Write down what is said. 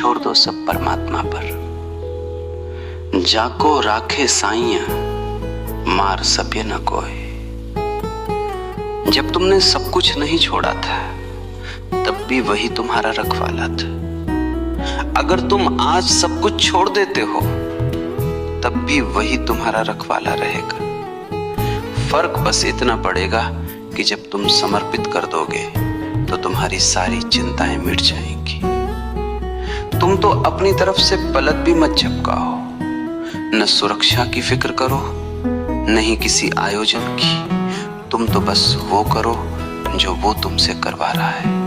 छोड़ दो सब परमात्मा पर। जाको राखे साइया मार सके न कोई। जब तुमने सब कुछ नहीं छोड़ा था तब भी वही तुम्हारा रखवाला था। अगर तुम आज सब कुछ छोड़ देते हो तब भी वही तुम्हारा रखवाला रहेगा। फर्क बस इतना पड़ेगा कि जब तुम समर्पित कर दोगे तो तुम्हारी सारी चिंताएं मिट जाएंगी। तुम तो अपनी तरफ से पलक भी मत झपकाओ, न सुरक्षा की फिक्र करो न ही किसी आयोजन की। तुम तो बस वो करो जो वो तुमसे करवा रहा है।